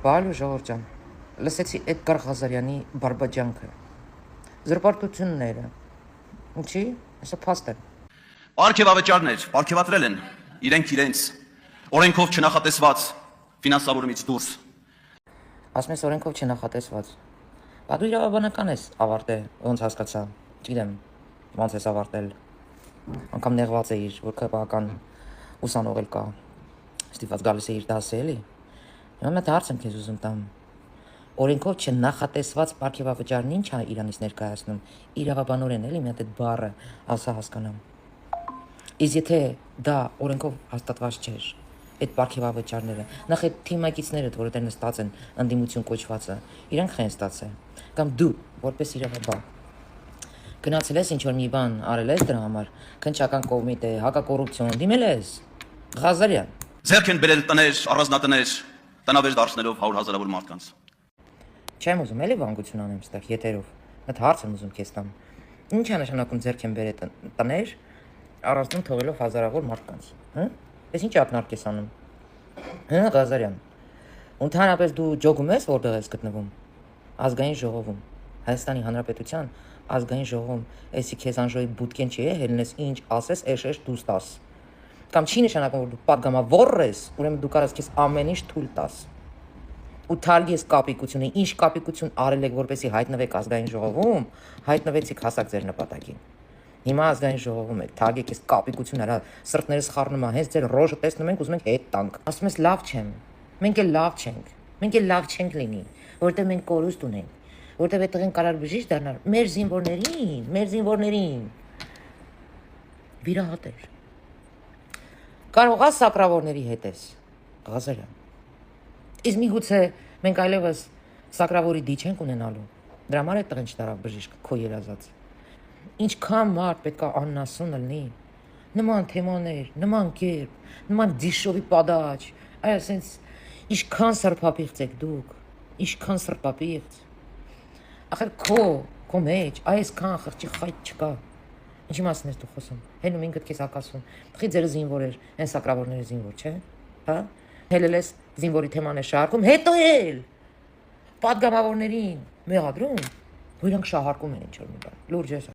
Բալու ժողովուրդ ջան, լսեցի Էդգար Ղազարյանի բարբաջանքը, զրպարտությունները, ինչի, հեսա փաստ են։ Պարգևավճարներ պարգևատրել են իրենց օրենքով չնախատեսված ֆինանսավորումից դուրս։ Ասում ես օրենքով չնախատեսված։ Բա դու իրավաբանական ես ավարտել, ոնց հասկացա, չգիտեմ, ոնց ես ավարտել, անգամ նեղված էիր, որ քպական ուսանող էլ կա, ստիպված գալիս էիր դասը էլի։ Հիմա մեծ հարց եմ քեզ ուզում տամ։ Օրենքով չնախատեսված պարգևավճարն ինչ է Իրանից ներկայացնում, իրավաբանորեն էլի մի հատ այդ բառը ասա հասկանամ։ Իսկ եթե դա օրենքով հաստատված չէր, այդ պարգևավճարները, նախ այդ թիմակիցները, որ դեռ նստած են ընդդիմություն կոչվածը, իրանք խեն ստացել, կամ դու որպես իրավաբան գնացել ես ինչ-որ մի բան արել ես դրա համար, քննչական կոմիտե, հակակոռուպցիոն, դիմել ես Ղազարյան։ Ձեռք են բերել տներ, առանձնատներ, տնավեր դարձնելով 100,000-ավոր մարդկանց։ Չեմ ուզում էլի վանգություն անեմ ստեղ եթերով, այդ հարց եմ ուզում քեզ տամ։ Ինչ է նշանակում ձեռք են բերել տներ, առանձնում թողելով հազարավոր մարդկանց, հա՞։ Ես ինչ ակնարկ ես անում։ Հա, Ղազարյան։ Ընդհանրապես դու ջոգում ես որտեղ ես գտնվում։ Ազգային ժողովում, Հայաստանի Հանրապետության ազգային ժողովում, էսի քեզ անժոյի բուտկեն չի է, հելնես ինչ ասես, էշ դուս տաս։ Կամ չի նշանակում որ դու պատգամավոր ես, ուրեմն դու կարաս քեզ ամեն ինչ թույլ տաս։ Ու թարգի ես կապիկությունը, ինչ կապիկություն արել եք որպեսի հայտնվեք ազգային ժողովում, հայտնվեցիք հասակ ձեր նպատակին։ Հիմա ազգային ժողովում եք, թարգեք ես կապիկություն արա, սրտներս խառնում է, հենց ձեր ռոժը տեսնում ենք, ուզում ենք հետ տանք։ Ասում ես լավ չեմ։ Մենք էլ լավ չենք։ Մենք էլ լավ չենք լինի, որտեղ մենք կորուստ ունենք, որտեղ այդտեղ կարար բժիշկ դառնալ մեր զինվորներին։ Վիրահատեր։ Կարող ես սակրավորների հետ ես, Ղազարյան։ Իսկ միգուցե մենք այլևս սակրավորի դի չենք ունենալու։ Դրա համար է տղեն չտարավ բժիշկ քո երազած։ Ինչքան մարդ պետք է աննասուն լինի։ Նման թեմաներ, նման կերպ, նման դիշովի պադաչ, այ ասենց ինչքան սրբապիղծ եք դուք, ինչքան սրբապիղծ։ Ախր քո մեջ այսքան խղճի խայտ չկա։ Ինչի մասին ես դու խոսում։ Հենում ինքդ քեզ հակասում։ Տխի ձերը զինվոր էր, հեն սակրավորները զինվոր, չէ՞։ Հա։ Հելել ես զինվորի թեման է շահարկում, հետո էլ պատգամավորներին մեղադրում, որ իրանք շահարկում են ինչ-որ մի բան։ Լուրջ ես։